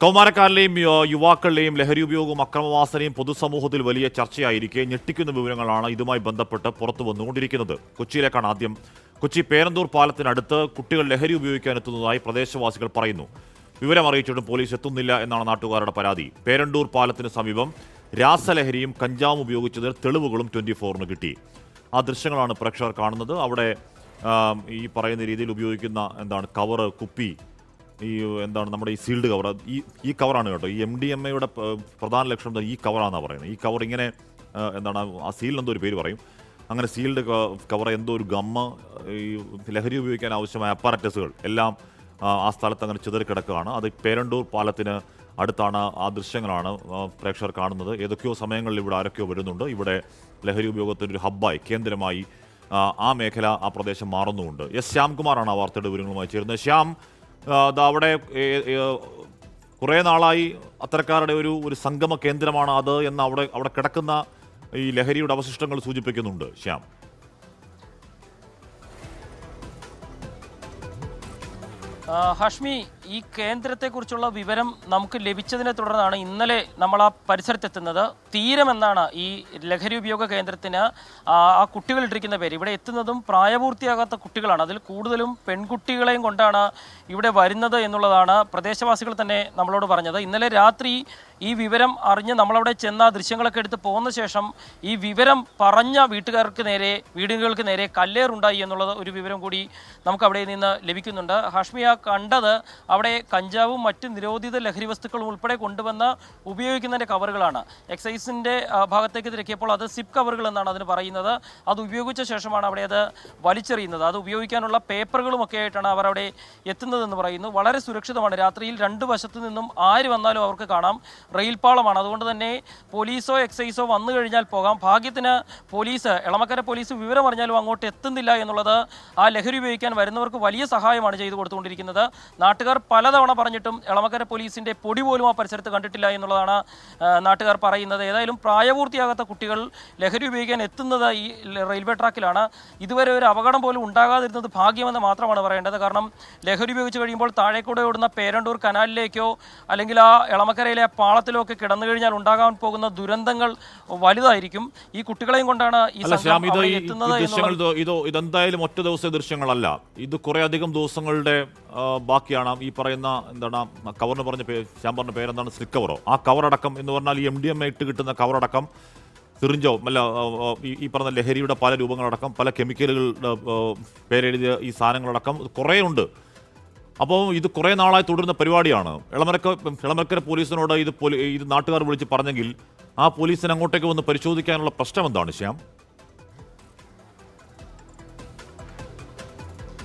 കൗമാരക്കാരിലെയും യുവാക്കളിലെയും ലഹരി ഉപയോഗവും അക്രമവാസനയും പൊതുസമൂഹത്തിൽ വലിയ ചർച്ചയായിരിക്കെ ഞെട്ടിക്കുന്ന വിവരങ്ങളാണ് ഇതുമായി ബന്ധപ്പെട്ട് പുറത്തു വന്നുകൊണ്ടിരിക്കുന്നത്. കൊച്ചിയിലേക്കാണ് ആദ്യം. കൊച്ചി പേരന്തൂർ പാലത്തിനടുത്ത് കുട്ടികൾ ലഹരി ഉപയോഗിക്കാനെത്തുന്നതായി പ്രദേശവാസികൾ പറയുന്നു. വിവരം അറിയിച്ചിട്ടും പോലീസ് എത്തുന്നില്ല എന്നാണ് നാട്ടുകാരുടെ പരാതി. പേരണ്ടൂർ പാലത്തിന് സമീപം രാസലഹരിയും കഞ്ചാവും ഉപയോഗിച്ചതിന് തെളിവുകളും 24-ന് കിട്ടി. ആ ദൃശ്യങ്ങളാണ് പ്രേക്ഷകർ കാണുന്നത്. അവിടെ ഈ പറയുന്ന രീതിയിൽ ഉപയോഗിക്കുന്ന കവറ്, കുപ്പി, നമ്മുടെ ഈ സീൽഡ് കവർ, ഈ കവറാണ് കേട്ടോ. ഈ MDMA പ്രധാന ലക്ഷ്യം ഈ കവറാണെന്നാണ് പറയുന്നത്. ഈ കവർ ഇങ്ങനെ ആ സീലിന് എന്തോ ഒരു പേര് പറയും. അങ്ങനെ സീൽഡ് കവർ, എന്തോ ഒരു ഗമ്മ്, ഈ ലഹരി ഉപയോഗിക്കാൻ ആവശ്യമായ അപ്പാരറ്റസുകൾ എല്ലാം ആ സ്ഥലത്ത് അങ്ങനെ ചിതറിക്കിടക്കുകയാണ്. അത് പേരണ്ടൂർ പാലത്തിന് അടുത്താണ്. ആ ദൃശ്യങ്ങളാണ് പ്രേക്ഷകർ കാണുന്നത്. ഏതൊക്കെയോ സമയങ്ങളിൽ ഇവിടെ ആരൊക്കെയോ വരുന്നുണ്ട്. ഇവിടെ ലഹരി ഉപയോഗത്തിനൊരു ഹബ്ബായി, കേന്ദ്രമായി ആ മേഖല, ആ പ്രദേശം മാറുന്നുമുണ്ട്. ശ്യാംകുമാറാണ് ആ വാർത്തയുടെ വിവരങ്ങളുമായി ചേരുന്നത്. ശ്യാം, അവിടെ കുറേ നാളായി അത്തരക്കാരുടെ ഒരു സംഗമ കേന്ദ്രമാണ് അത് എന്ന് അവിടെ കിടക്കുന്ന ഈ ലഹരിയുടെ അവശിഷ്ടങ്ങൾ സൂചിപ്പിക്കുന്നുണ്ട്. ശ്യാം, ഹാഷ്മി, ഈ കേന്ദ്രത്തെക്കുറിച്ചുള്ള വിവരം നമുക്ക് ലഭിച്ചതിനെ തുടർന്നാണ് ഇന്നലെ നമ്മൾ ആ പരിസരത്തെത്തുന്നത്. തീരം എന്നാണ് ഈ ലഹരി ഉപയോഗ കേന്ദ്രത്തിന് ആ കുട്ടികളിട്ടിരിക്കുന്ന പേര്. ഇവിടെ എത്തുന്നതും പ്രായപൂർത്തിയാകാത്ത കുട്ടികളാണ്. അതിൽ കൂടുതലും പെൺകുട്ടികളെയും കൊണ്ടാണ് ഇവിടെ വരുന്നത് എന്നുള്ളതാണ് പ്രദേശവാസികൾ തന്നെ നമ്മളോട് പറഞ്ഞത്. ഇന്നലെ രാത്രി ഈ വിവരം അറിഞ്ഞ് നമ്മളവിടെ ചെന്ന ദൃശ്യങ്ങളൊക്കെ എടുത്ത് പോകുന്ന ശേഷം ഈ വിവരം പറഞ്ഞ വീടുകൾക്ക് നേരെ കല്ലേറുണ്ടായി എന്നുള്ളത് ഒരു വിവരം കൂടി നമുക്ക് അവിടെ നിന്ന് ലഭിക്കുന്നുണ്ട്. ഹാഷ്മിയ കണ്ടത് അവിടെ കഞ്ചാവും മറ്റ് നിരോധിത ലഹരി വസ്തുക്കളും ഉൾപ്പെടെ കൊണ്ടുവന്ന് ഉപയോഗിക്കുന്നതിൻ്റെ കവറുകളാണ്. എക്സൈസിൻ്റെ ഭാഗത്തേക്ക് തിരക്കിയപ്പോൾ അത് സിപ്പ് കവറുകൾ എന്നാണ് അതിന് പറയുന്നത്. അത് ഉപയോഗിച്ച ശേഷമാണ് അവിടെ അത് വലിച്ചെറിയുന്നത്. അത് ഉപയോഗിക്കാനുള്ള പേപ്പറുകളുമൊക്കെ ആയിട്ടാണ് അവർ അവിടെ എത്തുന്നതെന്ന് പറയുന്നു. വളരെ സുരക്ഷിതമാണ്. രാത്രിയിൽ രണ്ട് വശത്തു നിന്നും ആര് വന്നാലും അവർക്ക് കാണാം. റെയിൽപാളമാണ്. അതുകൊണ്ട് തന്നെ പോലീസോ എക്സൈസോ വന്നു കഴിഞ്ഞാൽ പോകാം. ഭാഗ്യത്തിന് എളമക്കര പോലീസ് വിവരം അറിഞ്ഞാലും അങ്ങോട്ട് എത്തുന്നില്ല എന്നുള്ളത് ആ ലഹരി ഉപയോഗിക്കാൻ വരുന്നവർക്ക് വലിയ സഹായമാണ് ചെയ്തു കൊടുത്തുകൊണ്ടിരിക്കുന്നത്. നാട്ടുകാർ പലതവണ പറഞ്ഞിട്ടും എളമക്കര പോലീസിൻ്റെ പൊടി പോലും ആ പരിസരത്ത് കണ്ടിട്ടില്ല എന്നുള്ളതാണ് നാട്ടുകാർ പറയുന്നത്. ഏതായാലും പ്രായപൂർത്തിയാകാത്ത കുട്ടികൾ ലഹരി ഉപയോഗിക്കാൻ എത്തുന്നത് ഈ റെയിൽവേ ട്രാക്കിലാണ്. ഇതുവരെ ഒരു അപകടം പോലും ഉണ്ടാകാതിരുന്നത് ഭാഗ്യമെന്ന് മാത്രമാണ് പറയേണ്ടത്. കാരണം ലഹരി ഉപയോഗിച്ച് കഴിയുമ്പോൾ താഴേക്കൂടെ ഓടുന്ന പേരണ്ടൂർ കനാലിലേക്കോ അല്ലെങ്കിൽ ആ എളമക്കരയിലെ പാളത്തിലോ ഒക്കെ കിടന്നു കഴിഞ്ഞാൽ ഉണ്ടാകാൻ പോകുന്ന ദുരന്തങ്ങൾ വലുതായിരിക്കും. ഈ കുട്ടികളെയും കൊണ്ടാണ് ഈ ഇതെന്തായാലും ഒറ്റ ദിവസത്തെ ദൃശ്യങ്ങളല്ല. ഇത് കുറേ അധികം ദിവസങ്ങളുടെ ബാക്കിയാണ്. ഈ പറയുന്ന കവറിന് ഞാൻ പറഞ്ഞ പേരെന്താണ്, സ്ലിക്ക് കവറോ, ആ കവറടക്കം എന്ന് പറഞ്ഞാൽ ഈ MDMA ഇട്ട് കിട്ടുന്ന കവറടക്കം, സിറിഞ്ചോ അല്ല, ഈ പറഞ്ഞ ലഹരിയുടെ പല രൂപങ്ങളടക്കം, പല കെമിക്കലുകളുടെ പേരെഴുതിയ ഈ സാധനങ്ങളടക്കം കുറേ ഉണ്ട്. അപ്പോൾ ഇത് കുറേ നാളായി തുടരുന്ന പരിപാടിയാണ്. എളമക്കര പോലീസിനോട് ഇത് നാട്ടുകാർ വിളിച്ച് പറഞ്ഞെങ്കിൽ ആ പോലീസിന് അങ്ങോട്ടേക്ക് വന്ന് പരിശോധിക്കാനുള്ള പ്രശ്നം എന്താണ് ശ്യാം?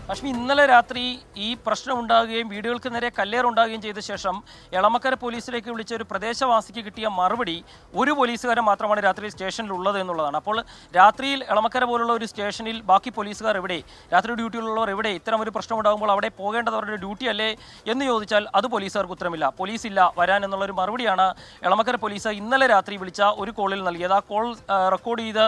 പക്ഷേ ഇന്നലെ രാത്രി ഈ പ്രശ്നം ഉണ്ടാകുകയും വീടുകൾക്ക് നേരെ കല്ലേറുണ്ടാകുകയും ചെയ്ത ശേഷം എളമക്കര പോലീസിലേക്ക് വിളിച്ച ഒരു പ്രദേശവാസിക്ക് കിട്ടിയ മറുപടി, ഒരു പോലീസുകാരൻ മാത്രമാണ് രാത്രി സ്റ്റേഷനിൽ ഉള്ളത് എന്നുള്ളതാണ്. അപ്പോൾ രാത്രിയിൽ എളമക്കര പോലുള്ള ഒരു സ്റ്റേഷനിൽ ബാക്കി പോലീസുകാർ എവിടെ, രാത്രി ഡ്യൂട്ടിയിലുള്ളവർ എവിടെ? ഇത്തരം ഒരു പ്രശ്നം ഉണ്ടാകുമ്പോൾ അവിടെ പോകേണ്ടത് അവരുടെ ഡ്യൂട്ടി അല്ലേ എന്ന് ചോദിച്ചാൽ അത് പോലീസുകാർക്ക് ഉത്തരമില്ല. പോലീസ് ഇല്ല വരാൻ എന്നുള്ളൊരു മറുപടിയാണ് എളമക്കര പോലീസ് ഇന്നലെ രാത്രി വിളിച്ച ഒരു കോളിൽ നൽകിയത്. ആ കോൾ റെക്കോർഡ് ചെയ്ത്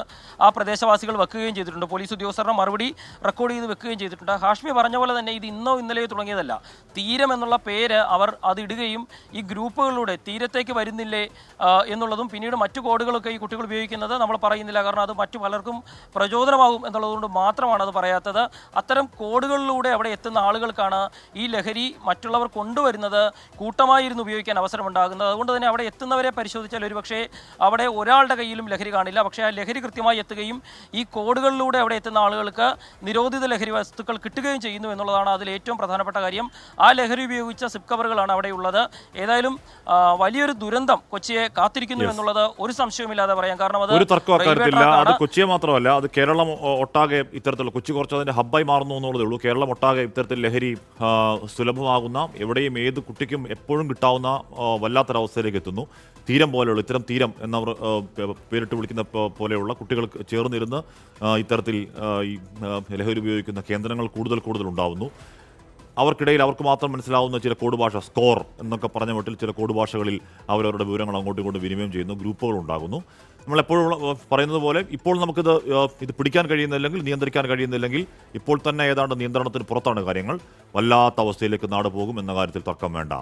ആ പ്രദേശവാസികൾ വെക്കുകയും ചെയ്തിട്ടുണ്ട്. പോലീസ് ഉദ്യോഗസ്ഥരുടെ മറുപടി റെക്കോർഡ് ചെയ്ത് വെക്കുകയും ചെയ്തിട്ടുണ്ട്. ഹാഷ്മി പറഞ്ഞ പോലെ തന്നെ ഇത് ഇന്നോ ഇന്നലെയോ തുടങ്ങിയതല്ല. തീരം എന്നുള്ള പേര് അവർ അതിടുകയും ഈ ഗ്രൂപ്പുകളിലൂടെ തീരത്തേക്ക് വരുന്നില്ലേ എന്നുള്ളതും പിന്നീട് മറ്റു കോഡുകളൊക്കെ ഈ കുട്ടികൾ ഉപയോഗിക്കുന്നത് നമ്മൾ പറയുന്നില്ല. കാരണം അത് മറ്റു പലർക്കും പ്രചോദനമാകും എന്നുള്ളതുകൊണ്ട് മാത്രമാണ് അത് പറയാത്തത്. അത്തരം കോഡുകളിലൂടെ അവിടെ എത്തുന്ന ആളുകൾക്കാണ് ഈ ലഹരി മറ്റുള്ളവർ കൊണ്ടുവരുന്നത് കൂട്ടമായിരുന്നു ഉപയോഗിക്കാൻ അവസരമുണ്ടാകുന്നത്. അതുകൊണ്ട് തന്നെ അവിടെ എത്തുന്നവരെ പരിശോധിച്ചാൽ ഒരുപക്ഷെ അവിടെ ഒരാളുടെ കയ്യിലും ലഹരി കാണില്ല. പക്ഷേ ആ ലഹരി കൃത്യമായി എത്തുകയും ഈ കോഡുകളിലൂടെ അവിടെ എത്തുന്ന ആളുകൾക്ക് നിരോധിത ലഹരി വസ്തുക്കൾ കിട്ടുകയും ചെയ്യുന്നു എന്നുള്ളതാണ് അതിൽ ഏറ്റവും പ്രധാനപ്പെട്ട കാര്യം. ആ ലഹരി ഉപയോഗിച്ച സിപ്പ് കവറുകളാണ് അവിടെ ഉള്ളത്. ഏതായാലും വലിയൊരു ദുരന്തം കൊച്ചിയെ കാത്തിരിക്കുന്നു എന്നുള്ളത് ഒരു സംശയവുമില്ലാതെ പറയാം. കാരണം അത് കൊച്ചിയെ മാത്രമല്ല, അത് കേരളം ഒട്ടാകെ ഇത്തരത്തിലുള്ള, കൊച്ചി കുറച്ച് അതിന്റെ ഹബ്ബായി മാറുന്നു എന്നുള്ളതേ ഉള്ളൂ. കേരളം ഒട്ടാകെ ഇത്തരത്തിൽ ലഹരി സുലഭമാകുന്ന, എവിടെയും ഏത് കുട്ടിക്കും എപ്പോഴും കിട്ടാവുന്ന വല്ലാത്തൊരവസ്ഥയിലേക്ക് എത്തുന്നു. തീരം പോലെയുള്ള, ഇത്തരം തീരം എന്നവർ പേരിട്ട് വിളിക്കുന്ന പോലെയുള്ള കുട്ടികൾ ചേർന്നിരുന്ന് ഇത്തരത്തിൽ ഈ ലഹരി ഉപയോഗിക്കുന്ന കേന്ദ്രങ്ങൾ കൂടുതൽ ഉണ്ടാവുന്നു. അവർക്കിടയിൽ അവർക്ക് മാത്രം മനസ്സിലാവുന്ന ചില കോഡ് ഭാഷ, സ്കോർ എന്നൊക്കെ പറഞ്ഞ മട്ടിൽ ചില കോഡ് ഭാഷകളിൽ അവരവരുടെ വിവരങ്ങൾ അങ്ങോട്ടും ഇങ്ങോട്ടും വിനിമയം ചെയ്യുന്നു. ഗ്രൂപ്പുകൾ ഉണ്ടാകുന്നു. നമ്മളെപ്പോഴും പറയുന്നത് പോലെ ഇപ്പോൾ ഇത് പിടിക്കാൻ കഴിയുന്നില്ലെങ്കിൽ, നിയന്ത്രിക്കാൻ കഴിയുന്നില്ലെങ്കിൽ ഇപ്പോൾ തന്നെ ഏതാണ്ട് നിയന്ത്രണത്തിന് പുറത്താണ് കാര്യങ്ങൾ. വല്ലാത്ത അവസ്ഥയിലേക്ക് നാട് പോകും എന്ന കാര്യത്തിൽ തർക്കം വേണ്ട.